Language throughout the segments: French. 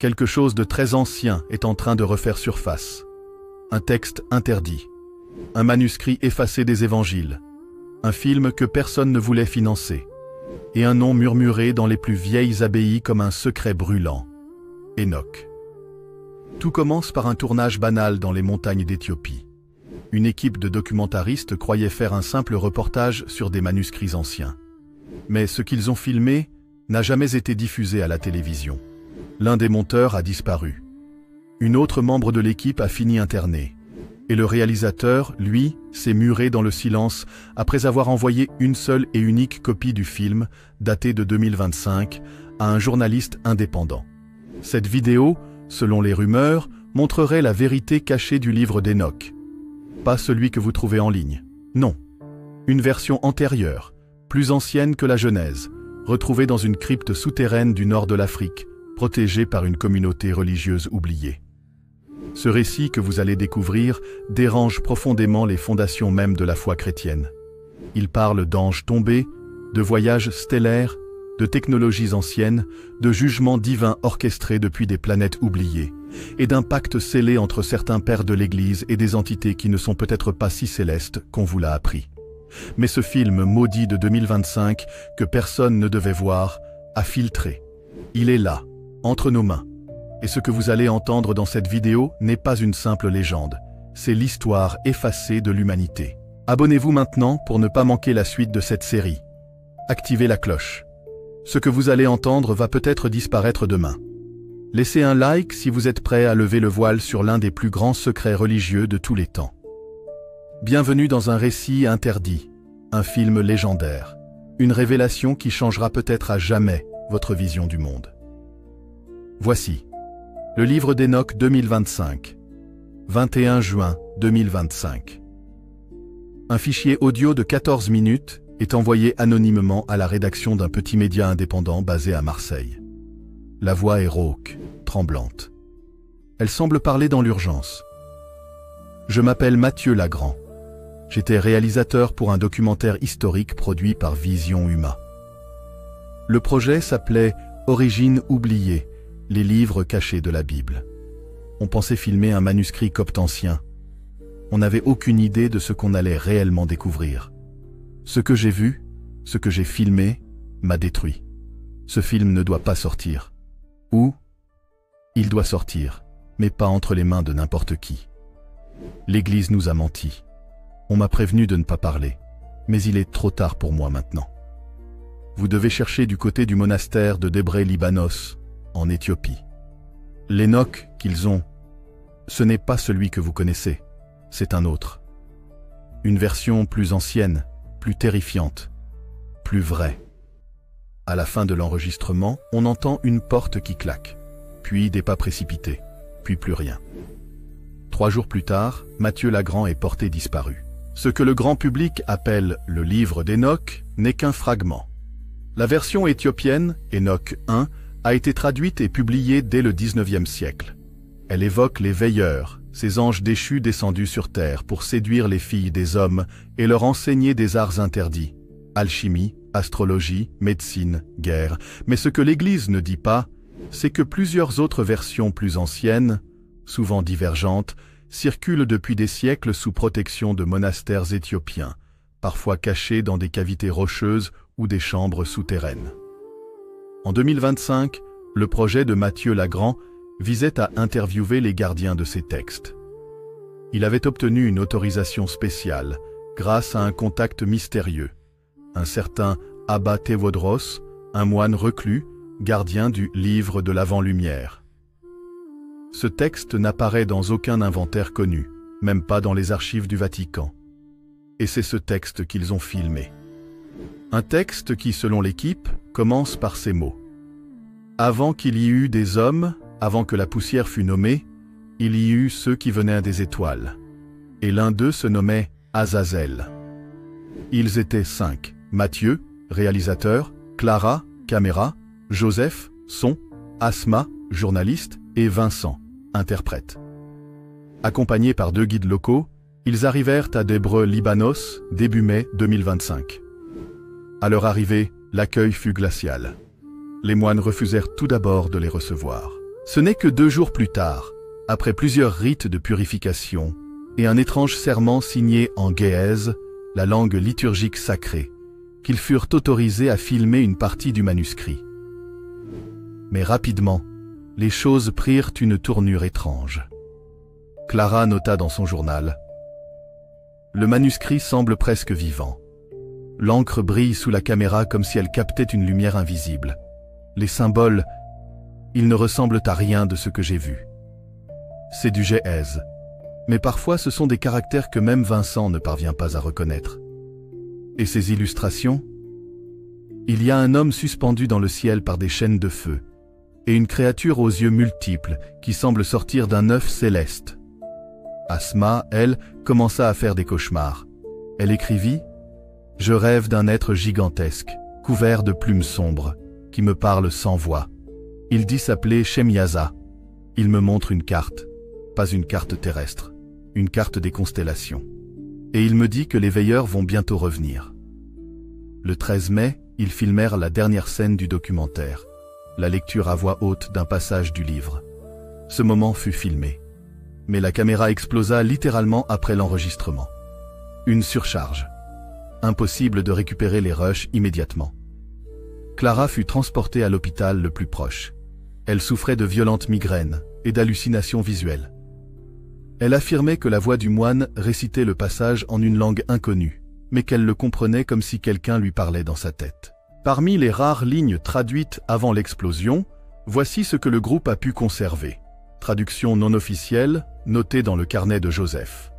Quelque chose de très ancien est en train de refaire surface. Un texte interdit. Un manuscrit effacé des évangiles. Un film que personne ne voulait financer. Et un nom murmuré dans les plus vieilles abbayes comme un secret brûlant. Enoch. Tout commence par un tournage banal dans les montagnes d'Éthiopie. Une équipe de documentaristes croyait faire un simple reportage sur des manuscrits anciens. Mais ce qu'ils ont filmé n'a jamais été diffusé à la télévision. L'un des monteurs a disparu. Une autre membre de l'équipe a fini internée. Et le réalisateur, lui, s'est muré dans le silence après avoir envoyé une seule et unique copie du film, datée de 2025, à un journaliste indépendant. Cette vidéo, selon les rumeurs, montrerait la vérité cachée du livre d'Enoch. Pas celui que vous trouvez en ligne. Non. Une version antérieure, plus ancienne que la Genèse, retrouvée dans une crypte souterraine du nord de l'Afrique, protégée par une communauté religieuse oubliée. Ce récit que vous allez découvrir dérange profondément les fondations mêmes de la foi chrétienne. Il parle d'anges tombés, de voyages stellaires, de technologies anciennes, de jugements divins orchestrés depuis des planètes oubliées, et d'un pacte scellé entre certains pères de l'Église et des entités qui ne sont peut-être pas si célestes qu'on vous l'a appris. Mais ce film maudit de 2025, que personne ne devait voir, a filtré. Il est là, entre nos mains. Et ce que vous allez entendre dans cette vidéo n'est pas une simple légende, c'est l'histoire effacée de l'humanité. Abonnez-vous maintenant pour ne pas manquer la suite de cette série. Activez la cloche. Ce que vous allez entendre va peut-être disparaître demain. Laissez un like si vous êtes prêt à lever le voile sur l'un des plus grands secrets religieux de tous les temps. Bienvenue dans un récit interdit, un film légendaire, une révélation qui changera peut-être à jamais votre vision du monde. Voici, le livre d'Enoch 2025, 21 juin 2025. Un fichier audio de 14 minutes est envoyé anonymement à la rédaction d'un petit média indépendant basé à Marseille. La voix est rauque, tremblante. Elle semble parler dans l'urgence. Je m'appelle Mathieu Lagrand. J'étais réalisateur pour un documentaire historique produit par Vision Huma. Le projet s'appelait « Origines oubliées, les livres cachés de la Bible ». On pensait filmer un manuscrit copte ancien. On n'avait aucune idée de ce qu'on allait réellement découvrir. Ce que j'ai vu, ce que j'ai filmé, m'a détruit. Ce film ne doit pas sortir. Ou, il doit sortir, mais pas entre les mains de n'importe qui. L'Église nous a menti. On m'a prévenu de ne pas parler, mais il est trop tard pour moi maintenant. Vous devez chercher du côté du monastère de Debré Libanos, en Éthiopie. L'Enoch qu'ils ont, ce n'est pas celui que vous connaissez, c'est un autre. Une version plus ancienne, plus terrifiante, plus vraie. À la fin de l'enregistrement, on entend une porte qui claque, puis des pas précipités, puis plus rien. 3 jours plus tard, Mathieu Lagrand est porté disparu. Ce que le grand public appelle le livre d'Enoch n'est qu'un fragment. La version éthiopienne, Enoch 1, a été traduite et publiée dès le 19e siècle. Elle évoque les veilleurs, ces anges déchus descendus sur terre pour séduire les filles des hommes et leur enseigner des arts interdits, alchimie, astrologie, médecine, guerre. Mais ce que l'Église ne dit pas, c'est que plusieurs autres versions plus anciennes, souvent divergentes, circulent depuis des siècles sous protection de monastères éthiopiens, parfois cachés dans des cavités rocheuses ou des chambres souterraines. En 2025, le projet de Mathieu Lagrand visait à interviewer les gardiens de ces textes. Il avait obtenu une autorisation spéciale grâce à un contact mystérieux, un certain Abba Tewodros, un moine reclus, gardien du livre de l'Avant-Lumière. Ce texte n'apparaît dans aucun inventaire connu, même pas dans les archives du Vatican. Et c'est ce texte qu'ils ont filmé. Un texte qui, selon l'équipe, commence par ces mots. Avant qu'il y eût des hommes, avant que la poussière fût nommée, il y eut ceux qui venaient des étoiles. Et l'un d'eux se nommait Azazel. Ils étaient 5. Mathieu, réalisateur, Clara, caméra, Joseph, son, Asma, journaliste, et Vincent, interprète. Accompagnés par 2 guides locaux, ils arrivèrent à Debré Libanos début mai 2025. À leur arrivée, l'accueil fut glacial. Les moines refusèrent tout d'abord de les recevoir. Ce n'est que 2 jours plus tard, après plusieurs rites de purification et un étrange serment signé en gé'ez, la langue liturgique sacrée, qu'ils furent autorisés à filmer une partie du manuscrit. Mais rapidement, les choses prirent une tournure étrange. Clara nota dans son journal « Le manuscrit semble presque vivant. L'encre brille sous la caméra comme si elle captait une lumière invisible. Les symboles, ils ne ressemblent à rien de ce que j'ai vu. C'est du gé'ez, mais parfois ce sont des caractères que même Vincent ne parvient pas à reconnaître. Et ces illustrations? Il y a un homme suspendu dans le ciel par des chaînes de feu, et une créature aux yeux multiples qui semble sortir d'un œuf céleste. Asma, elle, commença à faire des cauchemars. Elle écrivit « Je rêve d'un être gigantesque, couvert de plumes sombres, qui me parle sans voix. Il dit s'appeler Shemyaza. Il me montre une carte, pas une carte terrestre, une carte des constellations. Et il me dit que les veilleurs vont bientôt revenir. » Le 13 mai, ils filmèrent la dernière scène du documentaire, la lecture à voix haute d'un passage du livre. Ce moment fut filmé. Mais la caméra explosa littéralement après l'enregistrement. Une surcharge. Impossible de récupérer les rushs immédiatement. Clara fut transportée à l'hôpital le plus proche. Elle souffrait de violentes migraines et d'hallucinations visuelles. Elle affirmait que la voix du moine récitait le passage en une langue inconnue, mais qu'elle le comprenait comme si quelqu'un lui parlait dans sa tête. Parmi les rares lignes traduites avant l'explosion, voici ce que le groupe a pu conserver. Traduction non officielle, notée dans le carnet de Joseph.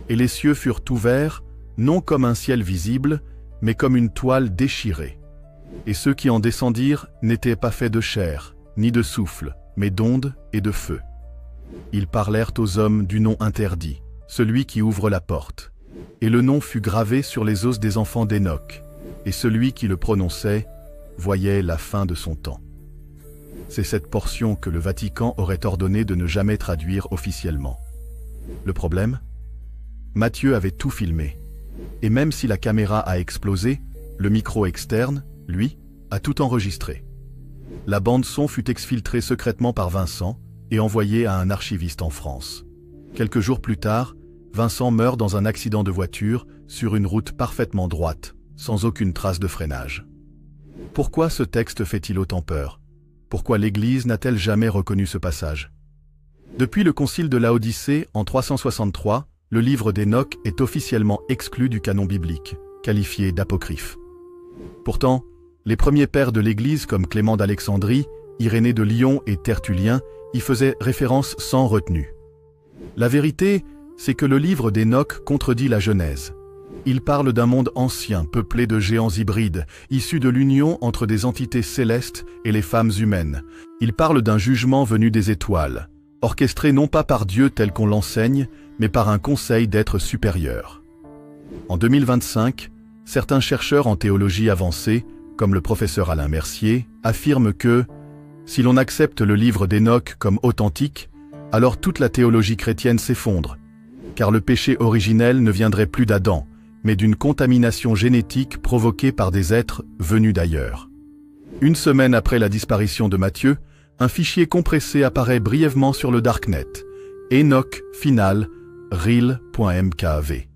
Et les cieux furent ouverts, non comme un ciel visible, mais comme une toile déchirée. Et ceux qui en descendirent n'étaient pas faits de chair, ni de souffle, mais d'ondes et de feu. Ils parlèrent aux hommes du nom interdit, celui qui ouvre la porte. Et le nom fut gravé sur les os des enfants d'Hénoch, et celui qui le prononçait voyait la fin de son temps. C'est cette portion que le Vatican aurait ordonné de ne jamais traduire officiellement. Le problème? Matthieu avait tout filmé. Et même si la caméra a explosé, le micro externe, lui, a tout enregistré. La bande-son fut exfiltrée secrètement par Vincent et envoyée à un archiviste en France. Quelques jours plus tard, Vincent meurt dans un accident de voiture sur une route parfaitement droite, sans aucune trace de freinage. Pourquoi ce texte fait-il autant peur? Pourquoi l'Église n'a-t-elle jamais reconnu ce passage? Depuis le concile de Laodicée en 363, le livre d'Hénoch est officiellement exclu du canon biblique, qualifié d'apocryphe. Pourtant, les premiers pères de l'Église comme Clément d'Alexandrie, Irénée de Lyon et Tertullien y faisaient référence sans retenue. La vérité, c'est que le livre d'Hénoch contredit la Genèse. Il parle d'un monde ancien, peuplé de géants hybrides, issus de l'union entre des entités célestes et les femmes humaines. Il parle d'un jugement venu des étoiles, orchestré non pas par Dieu tel qu'on l'enseigne, mais par un conseil d'êtres supérieurs. En 2025, certains chercheurs en théologie avancée, comme le professeur Alain Mercier, affirment que, si l'on accepte le livre d'Hénoch comme authentique, alors toute la théologie chrétienne s'effondre, car le péché originel ne viendrait plus d'Adam, mais d'une contamination génétique provoquée par des êtres venus d'ailleurs. Une semaine après la disparition de Matthieu, un fichier compressé apparaît brièvement sur le Darknet, Enoch Final reel.mkv.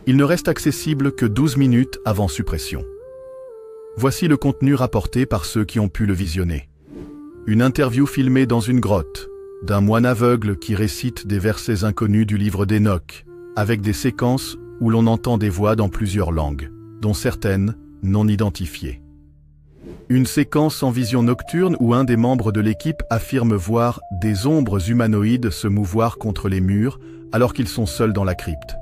Il ne reste accessible que 12 minutes avant suppression. Voici le contenu rapporté par ceux qui ont pu le visionner. Une interview filmée dans une grotte, d'un moine aveugle qui récite des versets inconnus du livre d'Hénoch, avec des séquences où l'on entend des voix dans plusieurs langues, dont certaines non identifiées. Une séquence en vision nocturne où un des membres de l'équipe affirme voir des ombres humanoïdes se mouvoir contre les murs alors qu'ils sont seuls dans la crypte.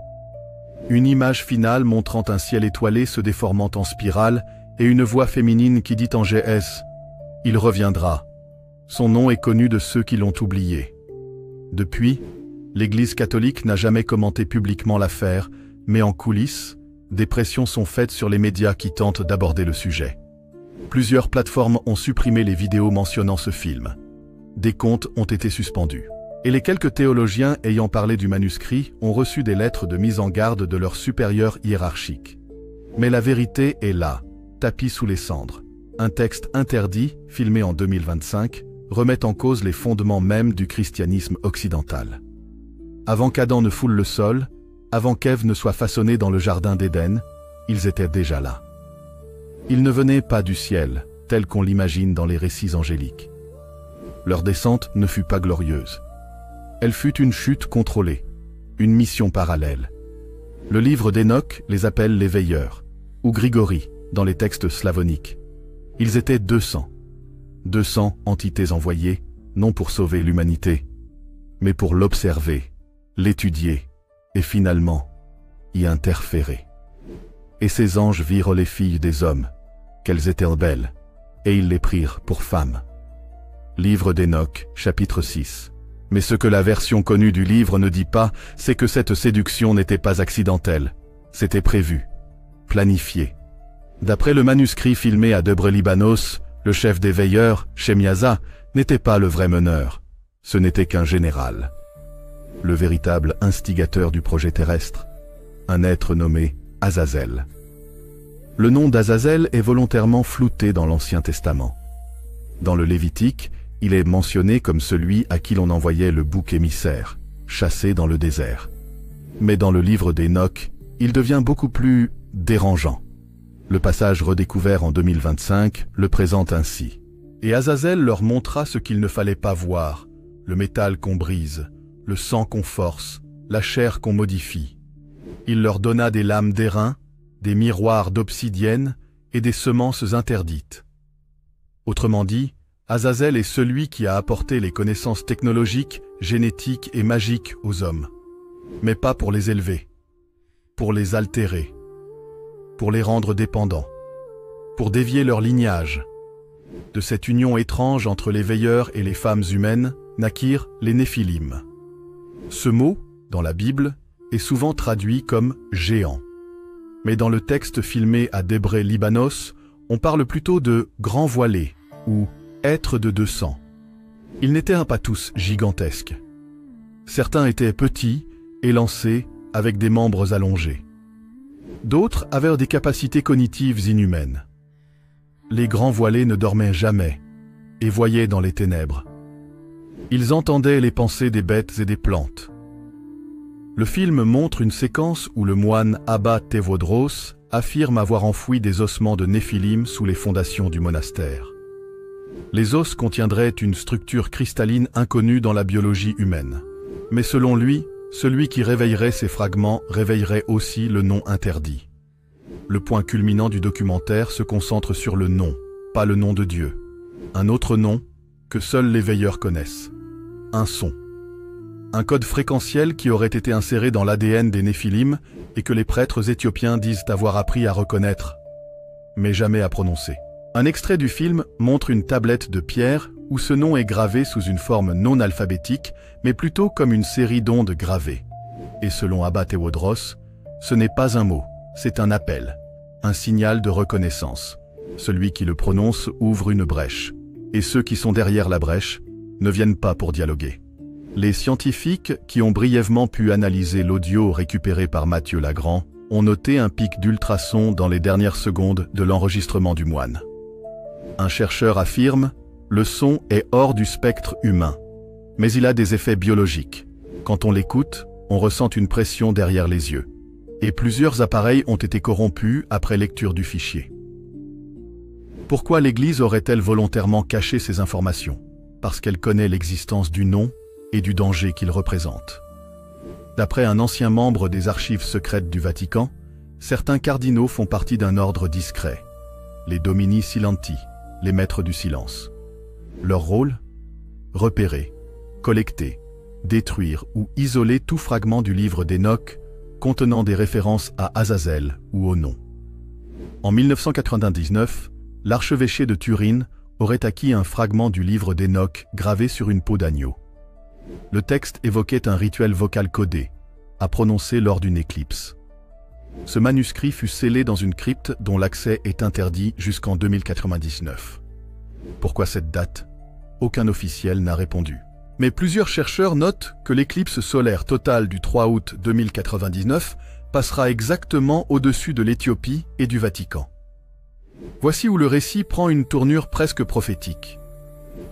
Une image finale montrant un ciel étoilé se déformant en spirale et une voix féminine qui dit en gé'ez « Il reviendra ». Son nom est connu de ceux qui l'ont oublié. Depuis, l'Église catholique n'a jamais commenté publiquement l'affaire, mais en coulisses, des pressions sont faites sur les médias qui tentent d'aborder le sujet. Plusieurs plateformes ont supprimé les vidéos mentionnant ce film. Des comptes ont été suspendus. Et les quelques théologiens ayant parlé du manuscrit ont reçu des lettres de mise en garde de leurs supérieurs hiérarchiques. Mais la vérité est là, tapis sous les cendres. Un texte interdit, filmé en 2025, remet en cause les fondements mêmes du christianisme occidental. Avant qu'Adam ne foule le sol, avant qu'Ève ne soit façonnée dans le jardin d'Éden, ils étaient déjà là. Ils ne venaient pas du ciel, tel qu'on l'imagine dans les récits angéliques. Leur descente ne fut pas glorieuse. Elle fut une chute contrôlée, une mission parallèle. Le livre d'Enoch les appelle les veilleurs, ou Grigori dans les textes slavoniques. Ils étaient 200 entités envoyées, non pour sauver l'humanité, mais pour l'observer, l'étudier, et finalement, y interférer. Et ces anges virent les filles des hommes, qu'elles étaient belles, et ils les prirent pour femmes. Livre d'Enoch, chapitre 6. Mais ce que la version connue du livre ne dit pas, c'est que cette séduction n'était pas accidentelle, c'était prévu, planifié. D'après le manuscrit filmé à Debre Libanos, le chef des veilleurs, Shemiasa, n'était pas le vrai meneur, ce n'était qu'un général. Le véritable instigateur du projet terrestre, un être nommé Azazel. Le nom d'Azazel est volontairement flouté dans l'Ancien Testament. Dans le Lévitique, il est mentionné comme celui à qui l'on envoyait le bouc émissaire, chassé dans le désert. Mais dans le livre d'Enoch, il devient beaucoup plus dérangeant. Le passage redécouvert en 2025 le présente ainsi. Et Azazel leur montra ce qu'il ne fallait pas voir, le métal qu'on brise, le sang qu'on force, la chair qu'on modifie. Il leur donna des lames d'airain, des miroirs d'obsidienne et des semences interdites. Autrement dit, Azazel est celui qui a apporté les connaissances technologiques, génétiques et magiques aux hommes. Mais pas pour les élever, pour les altérer, pour les rendre dépendants, pour dévier leur lignage. De cette union étrange entre les veilleurs et les femmes humaines naquirent les Néphilim. Ce mot, dans la Bible, est souvent traduit comme « géant ». Mais dans le texte filmé à Debre Libanos, on parle plutôt de « grand voilé » ou « être de 200 ». Ils n'étaient pas tous gigantesques. Certains étaient petits, élancés, avec des membres allongés. D'autres avaient des capacités cognitives inhumaines. Les grands voilés ne dormaient jamais et voyaient dans les ténèbres. Ils entendaient les pensées des bêtes et des plantes. Le film montre une séquence où le moine Abba Tevodros affirme avoir enfoui des ossements de Néphilim sous les fondations du monastère. Les os contiendraient une structure cristalline inconnue dans la biologie humaine. Mais selon lui, celui qui réveillerait ces fragments réveillerait aussi le nom interdit. Le point culminant du documentaire se concentre sur le nom, pas le nom de Dieu. Un autre nom que seuls les veilleurs connaissent. Un son. Un code fréquentiel qui aurait été inséré dans l'ADN des Néphilim et que les prêtres éthiopiens disent avoir appris à reconnaître, mais jamais à prononcer. Un extrait du film montre une tablette de pierre où ce nom est gravé sous une forme non alphabétique, mais plutôt comme une série d'ondes gravées. Et selon Abba Tewodros, ce n'est pas un mot, c'est un appel, un signal de reconnaissance. Celui qui le prononce ouvre une brèche, et ceux qui sont derrière la brèche ne viennent pas pour dialoguer. Les scientifiques qui ont brièvement pu analyser l'audio récupéré par Mathieu Lagrand ont noté un pic d'ultrasons dans les dernières secondes de l'enregistrement du moine. Un chercheur affirme « Le son est hors du spectre humain, mais il a des effets biologiques. Quand on l'écoute, on ressent une pression derrière les yeux. Et plusieurs appareils ont été corrompus après lecture du fichier. » Pourquoi l'Église aurait-elle volontairement caché ces informations? Parce qu'elle connaît l'existence du nom et du danger qu'il représente. D'après un ancien membre des archives secrètes du Vatican, certains cardinaux font partie d'un ordre discret, les Domini Silenti, les maîtres du silence. Leur rôle? Repérer, collecter, détruire ou isoler tout fragment du livre d'Enoch contenant des références à Azazel ou au nom. En 1999, l'archevêché de Turin aurait acquis un fragment du livre d'Enoch gravé sur une peau d'agneau. Le texte évoquait un rituel vocal codé, à prononcer lors d'une éclipse. Ce manuscrit fut scellé dans une crypte dont l'accès est interdit jusqu'en 2099. Pourquoi cette date? Aucun officiel n'a répondu. Mais plusieurs chercheurs notent que l'éclipse solaire totale du 3 août 2099 passera exactement au-dessus de l'Éthiopie et du Vatican. Voici où le récit prend une tournure presque prophétique.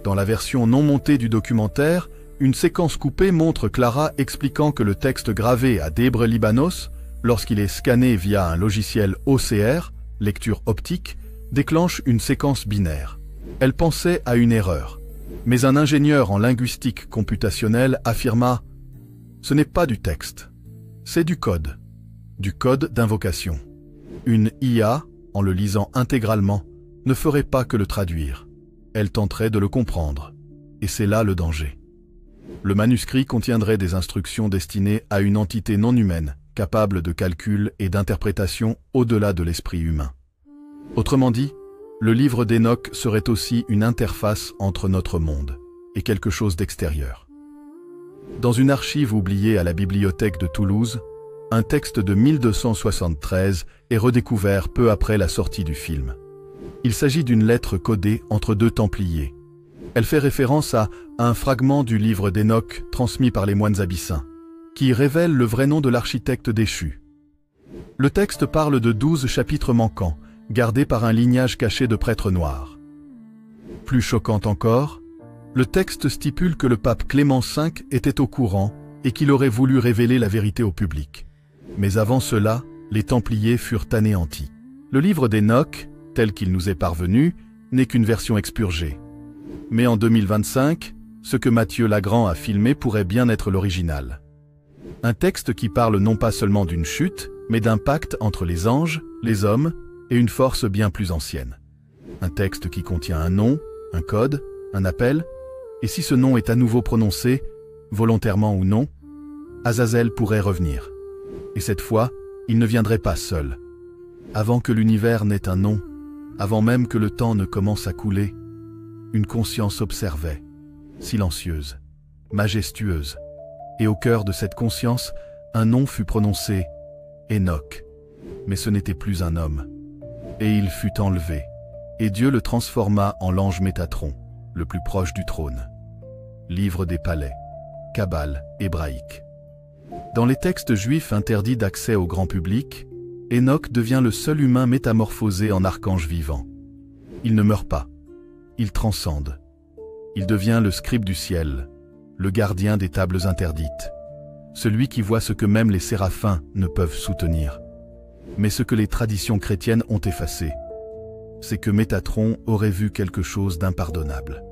Dans la version non montée du documentaire, une séquence coupée montre Clara expliquant que le texte gravé à Debre Libanos, lorsqu'il est scanné via un logiciel OCR, lecture optique, déclenche une séquence binaire. Elle pensait à une erreur, mais un ingénieur en linguistique computationnelle affirma « Ce n'est pas du texte, c'est du code d'invocation. Une IA, en le lisant intégralement, ne ferait pas que le traduire. Elle tenterait de le comprendre. Et c'est là le danger. Le manuscrit contiendrait des instructions destinées à une entité non humaine, capable de calcul et d'interprétation au-delà de l'esprit humain. Autrement dit, le livre d'Enoch serait aussi une interface entre notre monde et quelque chose d'extérieur. Dans une archive oubliée à la bibliothèque de Toulouse, un texte de 1273 est redécouvert peu après la sortie du film. Il s'agit d'une lettre codée entre deux Templiers. Elle fait référence à un fragment du livre d'Enoch transmis par les moines abyssins, qui révèle le vrai nom de l'architecte déchu. Le texte parle de 12 chapitres manquants, gardés par un lignage caché de prêtres noirs. Plus choquant encore, le texte stipule que le pape Clément V était au courant et qu'il aurait voulu révéler la vérité au public. Mais avant cela, les Templiers furent anéantis. Le livre d'Enoch, tel qu'il nous est parvenu, n'est qu'une version expurgée. Mais en 2025, ce que Mathieu Lagrand a filmé pourrait bien être l'original. Un texte qui parle non pas seulement d'une chute, mais d'un pacte entre les anges, les hommes et une force bien plus ancienne. Un texte qui contient un nom, un code, un appel, et si ce nom est à nouveau prononcé, volontairement ou non, Azazel pourrait revenir. Et cette fois, il ne viendrait pas seul. Avant que l'univers n'ait un nom, avant même que le temps ne commence à couler, une conscience observait, silencieuse, majestueuse. Et au cœur de cette conscience, un nom fut prononcé, Enoch. Mais ce n'était plus un homme. Et il fut enlevé, et Dieu le transforma en l'ange Métatron, le plus proche du trône. Livre des palais, Kabbale hébraïque. Dans les textes juifs interdits d'accès au grand public, Enoch devient le seul humain métamorphosé en archange vivant. Il ne meurt pas, il transcende. Il devient le scribe du ciel, le gardien des tables interdites, celui qui voit ce que même les séraphins ne peuvent soutenir. Mais ce que les traditions chrétiennes ont effacé, c'est que Métatron aurait vu quelque chose d'impardonnable.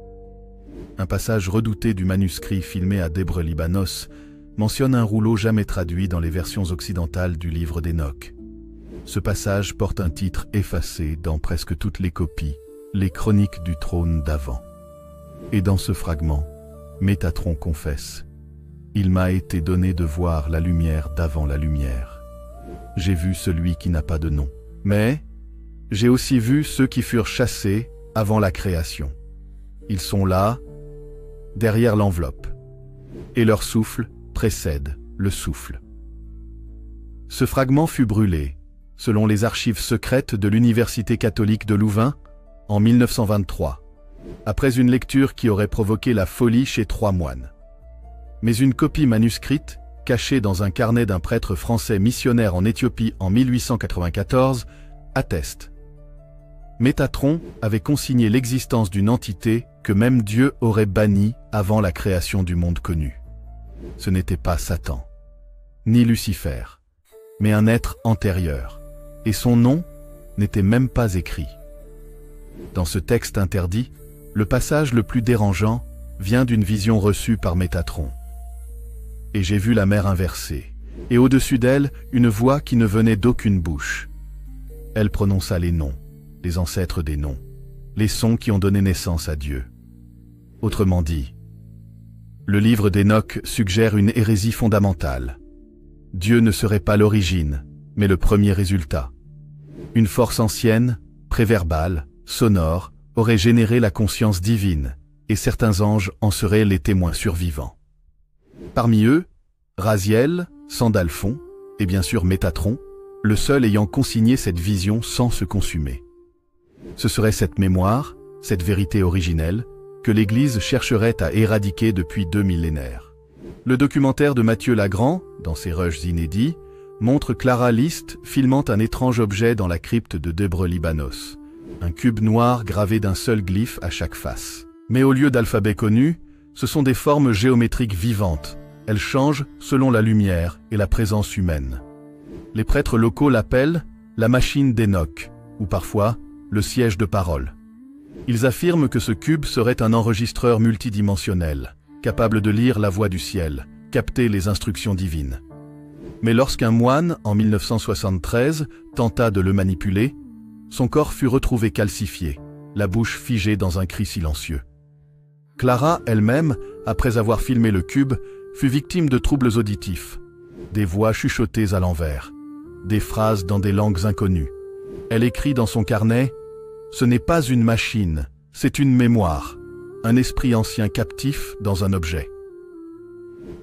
Un passage redouté du manuscrit filmé à Debre Libanos mentionne un rouleau jamais traduit dans les versions occidentales du livre d'Enoch. Ce passage porte un titre effacé dans presque toutes les copies, les chroniques du trône d'avant. Et dans ce fragment, Métatron confesse « Il m'a été donné de voir la lumière d'avant la lumière. J'ai vu celui qui n'a pas de nom. Mais j'ai aussi vu ceux qui furent chassés avant la création. Ils sont là, derrière l'enveloppe. Et leur souffle précède le souffle. » Ce fragment fut brûlé, selon les archives secrètes de l'Université catholique de Louvain, en 1923, après une lecture qui aurait provoqué la folie chez 3 moines. Mais une copie manuscrite, cachée dans un carnet d'un prêtre français missionnaire en Éthiopie en 1894, atteste. Métatron avait consigné l'existence d'une entité que même Dieu aurait bannie avant la création du monde connu. Ce n'était pas Satan, ni Lucifer, mais un être antérieur, et son nom n'était même pas écrit. Dans ce texte interdit, le passage le plus dérangeant vient d'une vision reçue par Métatron. « Et j'ai vu la mer inversée, et au-dessus d'elle, une voix qui ne venait d'aucune bouche. Elle prononça les noms, les ancêtres des noms, les sons qui ont donné naissance à Dieu. » Autrement dit, le livre d'Enoch suggère une hérésie fondamentale. Dieu ne serait pas l'origine, mais le premier résultat. Une force ancienne, préverbale, sonore, aurait généré la conscience divine, et certains anges en seraient les témoins survivants. Parmi eux, Raziel, Sandalphon, et bien sûr Métatron, le seul ayant consigné cette vision sans se consumer. Ce serait cette mémoire, cette vérité originelle, que l'Église chercherait à éradiquer depuis 2 millénaires. Le documentaire de Mathieu Lagrand, dans ses rushs inédits, montre Clara List filmant un étrange objet dans la crypte de Debre Libanos, un cube noir gravé d'un seul glyphe à chaque face. Mais au lieu d'alphabets connus, ce sont des formes géométriques vivantes. Elles changent selon la lumière et la présence humaine. Les prêtres locaux l'appellent la machine d'Enoch, ou parfois le siège de parole. Ils affirment que ce cube serait un enregistreur multidimensionnel, capable de lire la voix du ciel, capter les instructions divines. Mais lorsqu'un moine, en 1973, tenta de le manipuler, son corps fut retrouvé calcifié, la bouche figée dans un cri silencieux. Clara, elle-même, après avoir filmé le cube, fut victime de troubles auditifs, des voix chuchotées à l'envers, des phrases dans des langues inconnues. Elle écrit dans son carnet « Ce n'est pas une machine, c'est une mémoire, un esprit ancien captif dans un objet ».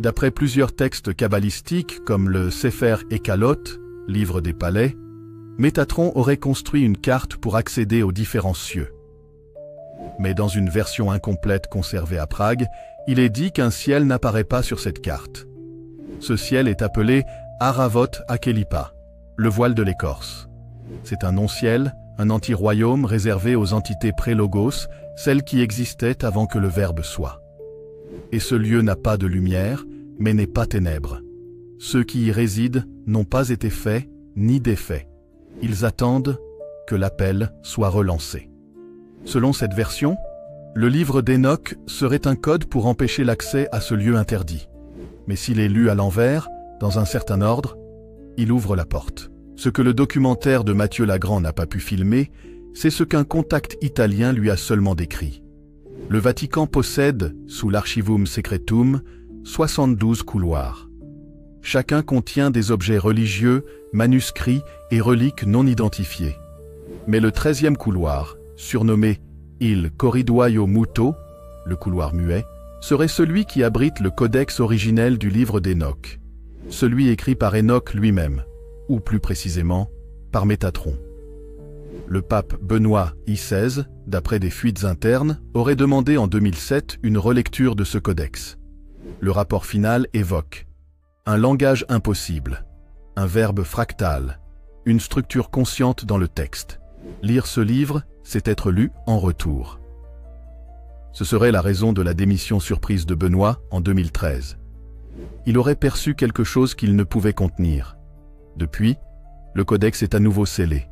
D'après plusieurs textes kabbalistiques comme le Sefer Ekalot, livre des palais, Métatron aurait construit une carte pour accéder aux différents cieux. Mais dans une version incomplète conservée à Prague, il est dit qu'un ciel n'apparaît pas sur cette carte. Ce ciel est appelé Aravot Akelipa, le voile de l'écorce. C'est un non-ciel, un anti-royaume réservé aux entités pré-logos, celles qui existaient avant que le Verbe soit. Et ce lieu n'a pas de lumière, mais n'est pas ténèbres. Ceux qui y résident n'ont pas été faits ni défaits. Ils attendent que l'appel soit relancé. Selon cette version, le livre d'Enoch serait un code pour empêcher l'accès à ce lieu interdit. Mais s'il est lu à l'envers, dans un certain ordre, il ouvre la porte. Ce que le documentaire de Mathieu Lagrand n'a pas pu filmer, c'est ce qu'un contact italien lui a seulement décrit. Le Vatican possède, sous l'Archivum Secretum, 72 couloirs. Chacun contient des objets religieux, manuscrits et reliques non identifiés. Mais le 13e couloir, surnommé Il Corridoio Muto, le couloir muet, serait celui qui abrite le codex originel du livre d'Enoch, celui écrit par Enoch lui-même, ou plus précisément, par Métatron. Le pape Benoît XVI, d'après des fuites internes, aurait demandé en 2007 une relecture de ce codex. Le rapport final évoque un langage impossible, un verbe fractal, une structure consciente dans le texte. Lire ce livre, c'est être lu en retour. Ce serait la raison de la démission surprise de Benoît en 2013. Il aurait perçu quelque chose qu'il ne pouvait contenir. Depuis, le codex est à nouveau scellé.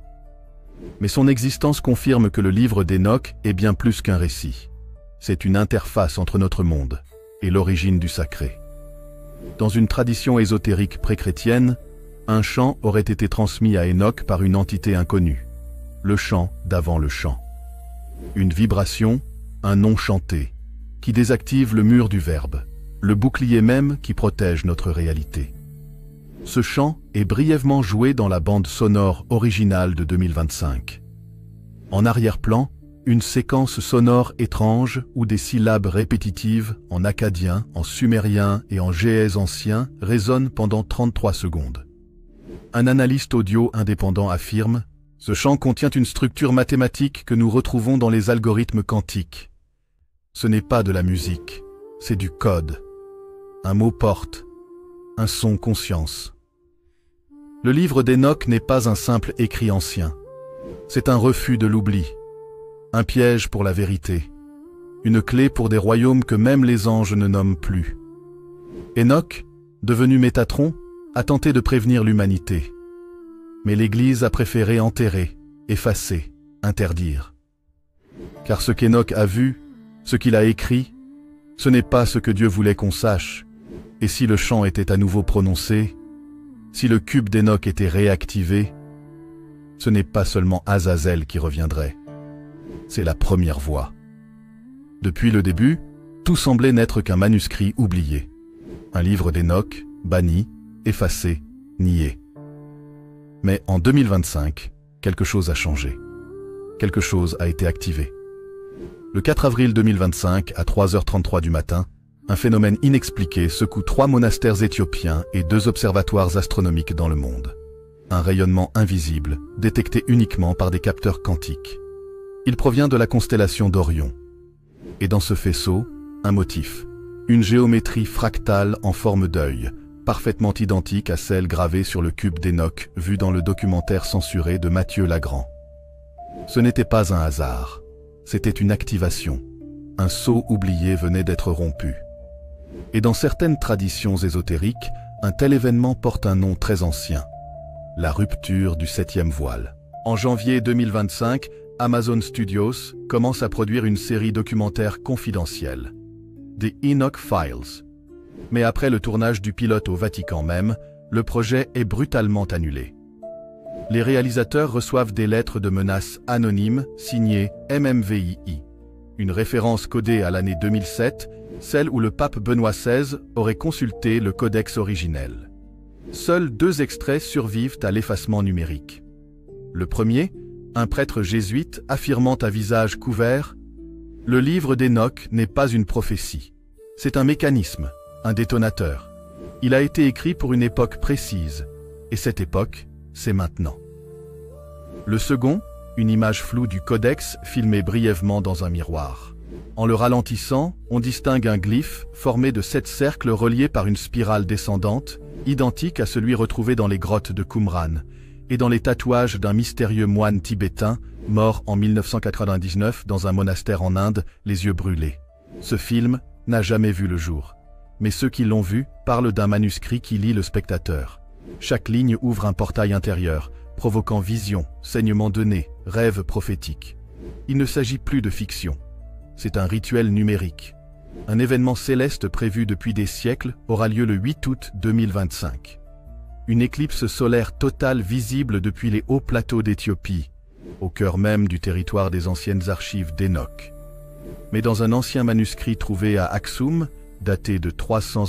Mais son existence confirme que le livre d'Enoch est bien plus qu'un récit. C'est une interface entre notre monde et l'origine du sacré. Dans une tradition ésotérique pré-chrétienne, un chant aurait été transmis à Enoch par une entité inconnue, le chant d'avant le chant. Une vibration, un nom chanté, qui désactive le mur du Verbe, le bouclier même qui protège notre réalité. Ce chant est brièvement joué dans la bande sonore originale de 2025. En arrière-plan, une séquence sonore étrange où des syllabes répétitives en akkadien, en sumérien et en géèse ancien résonnent pendant 33 secondes. Un analyste audio indépendant affirme « Ce chant contient une structure mathématique que nous retrouvons dans les algorithmes quantiques. Ce n'est pas de la musique, c'est du code. Un mot porte, un son conscience. » Le livre d'Enoch n'est pas un simple écrit ancien. C'est un refus de l'oubli, un piège pour la vérité, une clé pour des royaumes que même les anges ne nomment plus. Enoch, devenu Métatron, a tenté de prévenir l'humanité. Mais l'Église a préféré enterrer, effacer, interdire. Car ce qu'Enoch a vu, ce qu'il a écrit, ce n'est pas ce que Dieu voulait qu'on sache. Et si le chant était à nouveau prononcé, si le cube d'Enoch était réactivé, ce n'est pas seulement Azazel qui reviendrait. C'est la première voix. Depuis le début, tout semblait n'être qu'un manuscrit oublié. Un livre d'Enoch, banni, effacé, nié. Mais en 2025, quelque chose a changé. Quelque chose a été activé. Le 4 avril 2025, à 3h33 du matin, un phénomène inexpliqué secoue 3 monastères éthiopiens et 2 observatoires astronomiques dans le monde. Un rayonnement invisible, détecté uniquement par des capteurs quantiques. Il provient de la constellation d'Orion. Et dans ce faisceau, un motif, une géométrie fractale en forme d'œil, parfaitement identique à celle gravée sur le cube d'Enoch vu dans le documentaire censuré de Mathieu Lagrand. Ce n'était pas un hasard, c'était une activation, Un sceau oublié venait d'être rompu. Et dans certaines traditions ésotériques, un tel événement porte un nom très ancien, la rupture du 7e voile. En janvier 2025, Amazon Studios commence à produire une série documentaire confidentielle, The Enoch Files. Mais après le tournage du pilote au Vatican même, le projet est brutalement annulé. Les réalisateurs reçoivent des lettres de menaces anonymes signées MMVII, une référence codée à l'année 2007, celle où le pape Benoît XVI aurait consulté le codex originel. Seuls 2 extraits survivent à l'effacement numérique. Le premier, un prêtre jésuite affirmant à visage couvert « Le livre d'Enoch n'est pas une prophétie. C'est un mécanisme, un détonateur. Il a été écrit pour une époque précise, et cette époque, c'est maintenant. » Le second, une image floue du codex filmée brièvement dans un miroir. En le ralentissant, on distingue un glyphe formé de 7 cercles reliés par une spirale descendante, identique à celui retrouvé dans les grottes de Qumran, et dans les tatouages d'un mystérieux moine tibétain, mort en 1999 dans un monastère en Inde, les yeux brûlés. Ce film n'a jamais vu le jour. Mais ceux qui l'ont vu parlent d'un manuscrit qui lie le spectateur. Chaque ligne ouvre un portail intérieur, provoquant visions, saignements de nez, rêves prophétiques. Il ne s'agit plus de fiction. C'est un rituel numérique. Un événement céleste prévu depuis des siècles aura lieu le 8 août 2025. Une éclipse solaire totale visible depuis les hauts plateaux d'Éthiopie, au cœur même du territoire des anciennes archives d'Enoch. Mais dans un ancien manuscrit trouvé à Aksum, daté de 300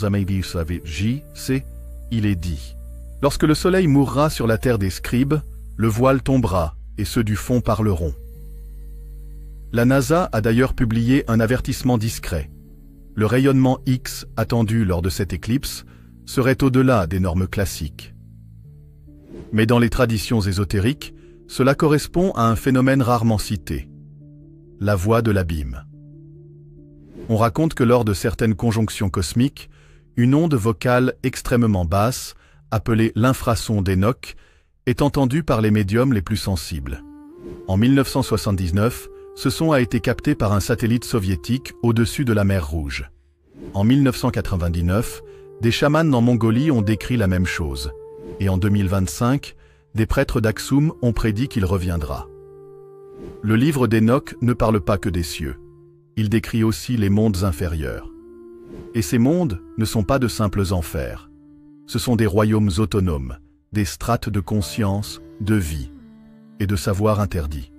J.C., il est dit « Lorsque le soleil mourra sur la terre des scribes, le voile tombera et ceux du fond parleront. » La NASA a d'ailleurs publié un avertissement discret. Le rayonnement X attendu lors de cette éclipse serait au-delà des normes classiques. Mais dans les traditions ésotériques, cela correspond à un phénomène rarement cité, la voie de l'abîme. On raconte que lors de certaines conjonctions cosmiques, une onde vocale extrêmement basse, appelée l'infrason d'Enoch, est entendue par les médiums les plus sensibles. En 1979, ce son a été capté par un satellite soviétique au-dessus de la mer Rouge. En 1999, des chamans en Mongolie ont décrit la même chose. Et en 2025, des prêtres d'Aksum ont prédit qu'il reviendra. Le livre d'Enoch ne parle pas que des cieux. Il décrit aussi les mondes inférieurs. Et ces mondes ne sont pas de simples enfers. Ce sont des royaumes autonomes, des strates de conscience, de vie et de savoir interdit.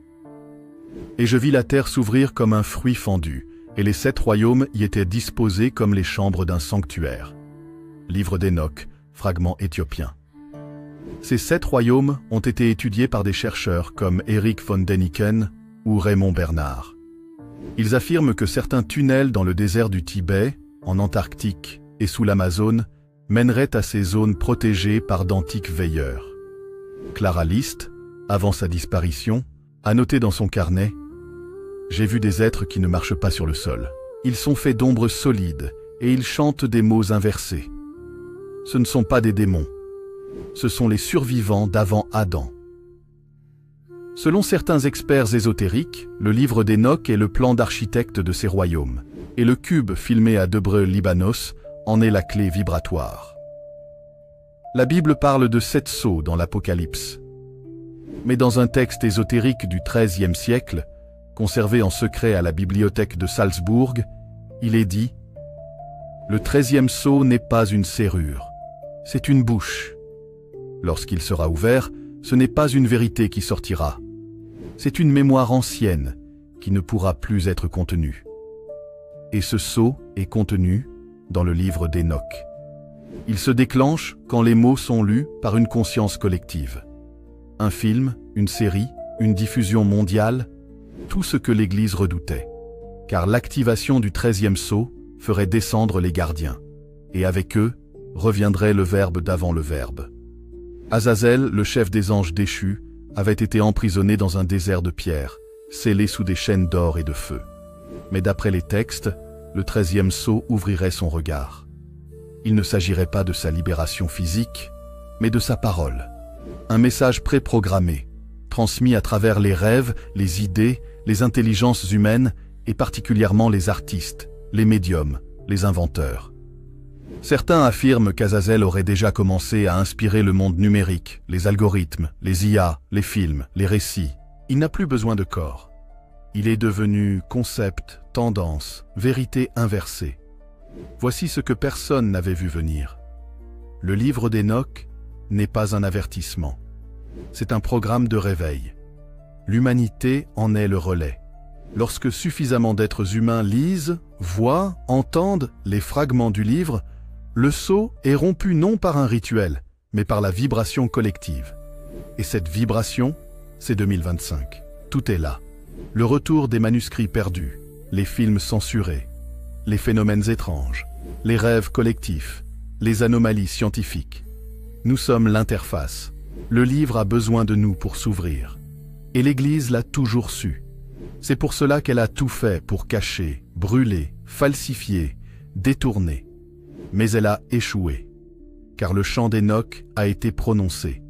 Et je vis la terre s'ouvrir comme un fruit fendu, et les 7 royaumes y étaient disposés comme les chambres d'un sanctuaire. Livre d'Enoch, fragment éthiopien. Ces 7 royaumes ont été étudiés par des chercheurs comme Eric von Däniken ou Raymond Bernard. Ils affirment que certains tunnels dans le désert du Tibet, en Antarctique et sous l'Amazone mèneraient à ces zones protégées par d'antiques veilleurs. Clara List, avant sa disparition, a noté dans son carnet « J'ai vu des êtres qui ne marchent pas sur le sol. Ils sont faits d'ombres solides et ils chantent des mots inversés. Ce ne sont pas des démons. Ce sont les survivants d'avant Adam. » Selon certains experts ésotériques, le livre d'Enoch est le plan d'architecte de ces royaumes, et le cube filmé à Debreu, Libanos, en est la clé vibratoire. La Bible parle de 7 sceaux dans l'Apocalypse. Mais dans un texte ésotérique du XIIIe siècle, conservé en secret à la bibliothèque de Salzbourg, il est dit « Le 13e sceau n'est pas une serrure, c'est une bouche. Lorsqu'il sera ouvert, ce n'est pas une vérité qui sortira. C'est une mémoire ancienne qui ne pourra plus être contenue. » Et ce sceau est contenu dans le livre d'Enoch. Il se déclenche quand les mots sont lus par une conscience collective. Un film, une série, une diffusion mondiale, tout ce que l'Église redoutait. Car l'activation du 13e sceau ferait descendre les gardiens. Et avec eux, reviendrait le Verbe d'avant le Verbe. Azazel, le chef des anges déchus, avait été emprisonné dans un désert de pierre, scellé sous des chaînes d'or et de feu. Mais d'après les textes, le 13e sceau ouvrirait son regard. Il ne s'agirait pas de sa libération physique, mais de sa parole. Un message préprogrammé, transmis à travers les rêves, les idées, les intelligences humaines et particulièrement les artistes, les médiums, les inventeurs. Certains affirment qu'Azazel aurait déjà commencé à inspirer le monde numérique, les algorithmes, les IA, les films, les récits. Il n'a plus besoin de corps. Il est devenu concept, tendance, vérité inversée. Voici ce que personne n'avait vu venir. Le livre d'Enoch n'est pas un avertissement. C'est un programme de réveil. L'humanité en est le relais. Lorsque suffisamment d'êtres humains lisent, voient, entendent les fragments du livre, le sceau est rompu non par un rituel, mais par la vibration collective. Et cette vibration, c'est 2025. Tout est là. Le retour des manuscrits perdus, les films censurés, les phénomènes étranges, les rêves collectifs, les anomalies scientifiques. Nous sommes l'interface. Le livre a besoin de nous pour s'ouvrir. Et l'Église l'a toujours su. C'est pour cela qu'elle a tout fait pour cacher, brûler, falsifier, détourner. Mais elle a échoué. Car le chant d'Enoch a été prononcé.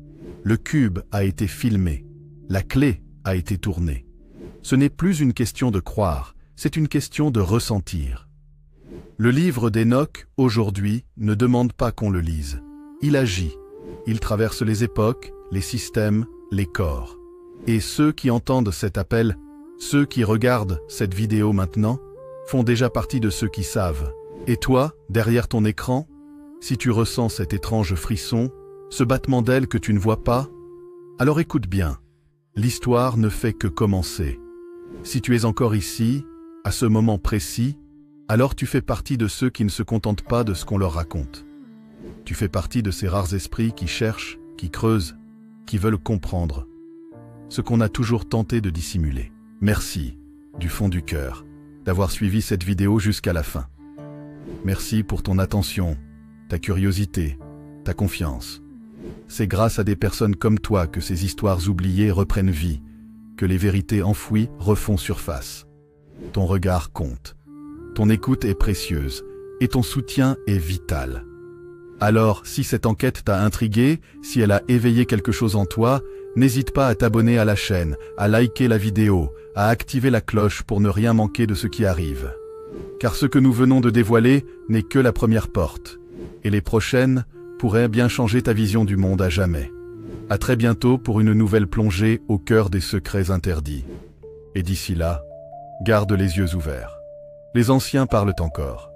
Le cube a été filmé. La clé a été tournée. Ce n'est plus une question de croire, c'est une question de ressentir. Le livre d'Enoch, aujourd'hui, ne demande pas qu'on le lise. Il agit. Il traverse les époques, les systèmes, les corps. Et ceux qui entendent cet appel, ceux qui regardent cette vidéo maintenant, font déjà partie de ceux qui savent. Et toi, derrière ton écran, si tu ressens cet étrange frisson, ce battement d'ailes que tu ne vois pas, alors écoute bien. L'histoire ne fait que commencer. Si tu es encore ici, à ce moment précis, alors tu fais partie de ceux qui ne se contentent pas de ce qu'on leur raconte. Tu fais partie de ces rares esprits qui cherchent, qui creusent, qui veulent comprendre. Ce qu'on a toujours tenté de dissimuler. Merci, du fond du cœur, d'avoir suivi cette vidéo jusqu'à la fin. Merci pour ton attention, ta curiosité, ta confiance. C'est grâce à des personnes comme toi que ces histoires oubliées reprennent vie, que les vérités enfouies refont surface. Ton regard compte, ton écoute est précieuse et ton soutien est vital. Alors, si cette enquête t'a intrigué, si elle a éveillé quelque chose en toi, n'hésite pas à t'abonner à la chaîne, à liker la vidéo, à activer la cloche pour ne rien manquer de ce qui arrive. Car ce que nous venons de dévoiler n'est que la première porte, et les prochaines pourraient bien changer ta vision du monde à jamais. À très bientôt pour une nouvelle plongée au cœur des secrets interdits. Et d'ici là, garde les yeux ouverts. Les anciens parlent encore.